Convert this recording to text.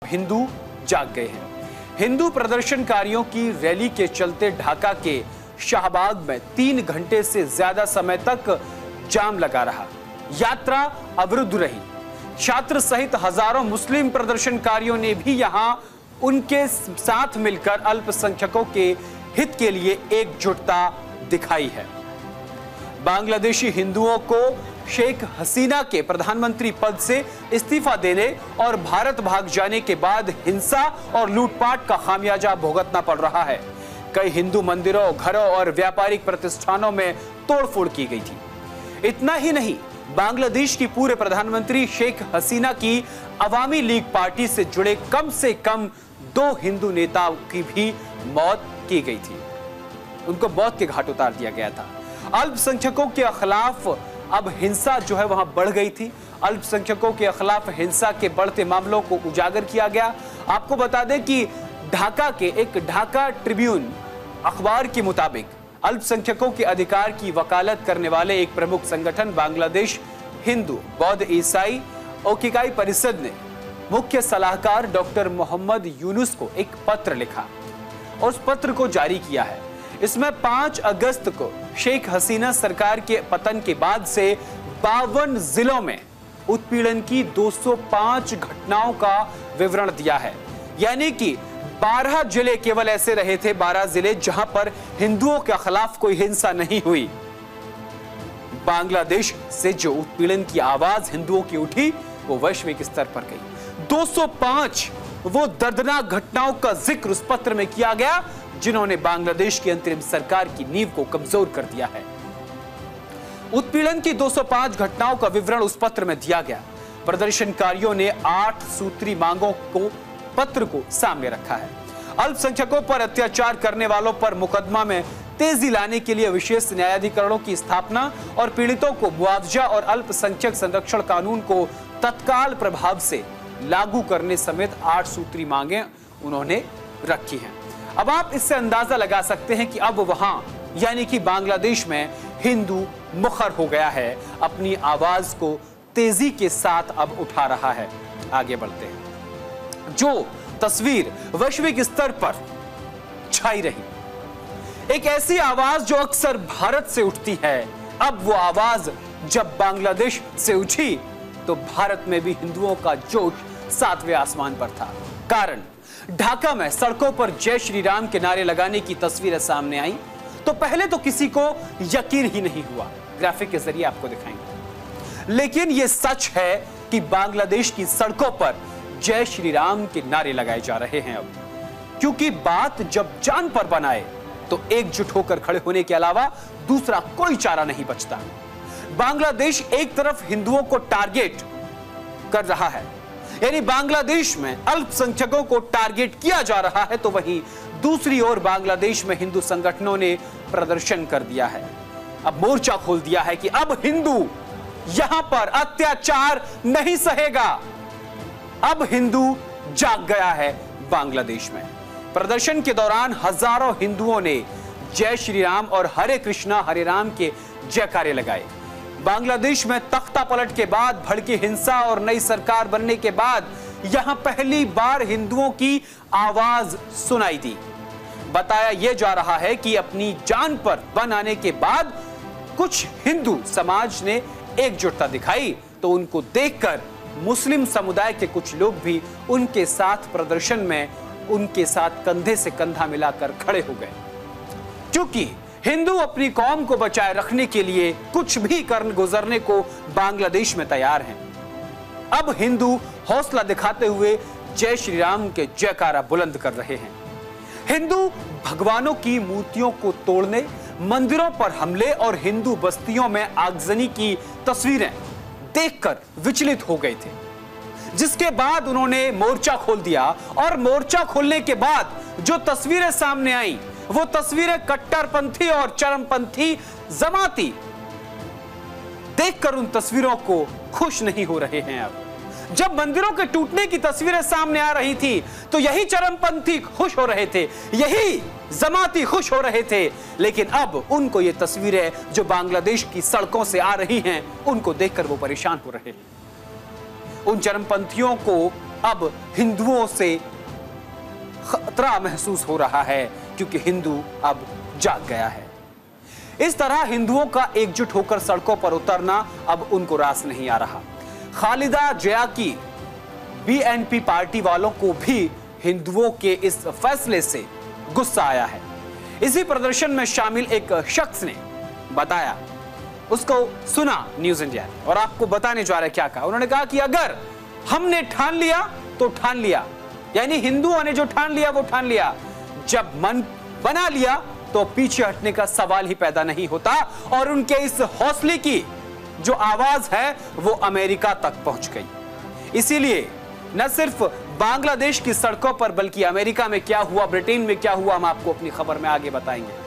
हिंदू जाग गए हैं। हिंदू प्रदर्शनकारियों की रैली के चलते ढाका के शाहबाग में 3 घंटे से ज्यादा समय तक जाम लगा रहा। यात्रा अवरुद्ध रही। छात्र सहित हजारों मुस्लिम प्रदर्शनकारियों ने भी यहां उनके साथ मिलकर अल्पसंख्यकों के हित के लिए एकजुटता दिखाई है। बांग्लादेशी हिंदुओं को शेख हसीना के प्रधानमंत्री पद से इस्तीफा देने और भारत भाग जाने के बाद हिंसा और लूटपाट का खामियाजा भुगतना पड़ रहा है। कई हिंदू मंदिरों, घरों और व्यापारिक प्रतिष्ठानों में तोड़फोड़ की गई थी। इतना ही नहीं, बांग्लादेश की पूर्व प्रधानमंत्री शेख हसीना की अवामी लीग पार्टी से जुड़े कम से कम 2 हिंदू नेताओं की भी मौत की गई थी। उनको मौत के घाट उतार दिया गया था। अल्पसंख्यकों के खिलाफ अब हिंसा जो है वहां बढ़ गई थी। अल्पसंख्यकों के खिलाफ हिंसा के बढ़ते मामलों को उजागर किया गया। आपको बता दें कि ढाका के एक ढाका ट्रिब्यून अखबार के मुताबिक अल्पसंख्यकों के अधिकार की वकालत करने वाले एक प्रमुख संगठन बांग्लादेश हिंदू बौद्ध ईसाई ओकिकाई परिषद ने मुख्य सलाहकार डॉक्टर मोहम्मद यूनुस को एक पत्र लिखा और उस पत्र को जारी किया है। इसमें 5 अगस्त को शेख हसीना सरकार के पतन के बाद से 52 जिलों में उत्पीड़न की 205 घटनाओं का विवरण दिया है। यानी कि 12 जिले केवल ऐसे रहे थे, 12 जिले जहां पर हिंदुओं के खिलाफ कोई हिंसा नहीं हुई। बांग्लादेश से जो उत्पीड़न की आवाज हिंदुओं की उठी वो वैश्विक स्तर पर गई। 205 वो दर्दनाक घटनाओं का जिक्र उस पत्र में किया गया जिन्होंने बांग्लादेश की अंतरिम सरकार की नींव को कमजोर कर दिया है। उत्पीड़न की 205 घटनाओं का विवरण उस पत्र में दिया गया। प्रदर्शनकारियों ने 8 सूत्री मांगों को पत्र को सामने रखा है। अल्पसंख्यकों पर अत्याचार करने वालों पर मुकदमा में तेजी लाने के लिए विशेष न्यायाधिकरणों की स्थापना और पीड़ितों को मुआवजा और अल्पसंख्यक संरक्षण कानून को तत्काल प्रभाव से लागू करने समेत 8 सूत्री मांगे उन्होंने रखी हैं। अब आप इससे अंदाजा लगा सकते हैं कि अब वहां यानी कि बांग्लादेश में हिंदू मुखर हो गया है, अपनी आवाज को तेजी के साथ अब उठा रहा है। आगे बढ़ते हैं। जो तस्वीर वैश्विक स्तर पर छाई रही, एक ऐसी आवाज जो अक्सर भारत से उठती है, अब वो आवाज जब बांग्लादेश से उठी तो भारत में भी हिंदुओं का जोश 7वें आसमान पर था। कारण ढाका में सड़कों पर जय श्री राम के नारे लगाने की तस्वीरें सामने आई तो पहले तो किसी को यकीन ही नहीं हुआ। ग्राफिक के जरिए आपको दिखाएंगे। लेकिन यह सच है कि बांग्लादेश की सड़कों पर जय श्री राम के नारे लगाए जा रहे हैं अब, क्योंकि बात जब जान पर बनाए तो एकजुट होकर खड़े होने के अलावा दूसरा कोई चारा नहीं बचता। बांग्लादेश एक तरफ हिंदुओं को टारगेट कर रहा है, यानी बांग्लादेश में अल्पसंख्यकों को टारगेट किया जा रहा है, तो वहीं दूसरी ओर बांग्लादेश में हिंदू संगठनों ने प्रदर्शन कर दिया है। अब मोर्चा खोल दिया है कि अब हिंदू यहां पर अत्याचार नहीं सहेगा। अब हिंदू जाग गया है बांग्लादेश में। प्रदर्शन के दौरान हजारों हिंदुओं ने जय श्री राम और हरे कृष्णा हरे राम के जयकारे लगाए। बांग्लादेश में तख्ता पलट के बाद भड़की हिंसा और नई सरकार बनने के बाद यहां पहली बार हिंदुओं की आवाज सुनाई दी। बताया यह जा रहा है कि अपनी जान पर बन आने के बाद कुछ हिंदू समाज ने एकजुटता दिखाई तो उनको देखकर मुस्लिम समुदाय के कुछ लोग भी उनके साथ प्रदर्शन में उनके साथ कंधे से कंधा मिलाकर खड़े हो गए। क्योंकि हिंदू अपनी कौम को बचाए रखने के लिए कुछ भी कर गुजरने को बांग्लादेश में तैयार हैं। अब हिंदू हौसला दिखाते हुए जय श्री राम के जयकारा बुलंद कर रहे हैं। हिंदू भगवानों की मूर्तियों को तोड़ने, मंदिरों पर हमले और हिंदू बस्तियों में आगजनी की तस्वीरें देखकर विचलित हो गए थे, जिसके बाद उन्होंने मोर्चा खोल दिया। और मोर्चा खोलने के बाद जो तस्वीरें सामने आई वो तस्वीरें कट्टरपंथी और चरमपंथी जमाती देखकर उन तस्वीरों को खुश नहीं हो रहे हैं। अब जब मंदिरों के टूटने की तस्वीरें सामने आ रही थी तो यही चरमपंथी खुश हो रहे थे, यही जमाती खुश हो रहे थे। लेकिन अब उनको ये तस्वीरें जो बांग्लादेश की सड़कों से आ रही हैं उनको देखकर वो परेशान हो रहे हैं। उन चरमपंथियों को अब हिंदुओं से खतरा महसूस हो रहा है, क्योंकि हिंदू अब जाग गया है। इस तरह हिंदुओं का एकजुट होकर सड़कों पर उतरना अब उनको रास नहीं आ रहा। खालिदा जिया की बीएनपी पार्टी वालों को भी हिंदुओं के इस फैसले से गुस्सा आया है। इसी प्रदर्शन में शामिल एक शख्स ने बताया, उसको सुना न्यूज इंडिया, और आपको बताने जा रहे क्या कहा। उन्होंने कहा कि अगर हमने ठान लिया तो ठान लिया, यानी हिंदुओं ने जो ठान लिया वो ठान लिया। जब मन बना लिया तो पीछे हटने का सवाल ही पैदा नहीं होता। और उनके इस हौसले की जो आवाज है वो अमेरिका तक पहुंच गई। इसीलिए न सिर्फ बांग्लादेश की सड़कों पर, बल्कि अमेरिका में क्या हुआ, ब्रिटेन में क्या हुआ, हम आपको अपनी खबर में आगे बताएंगे।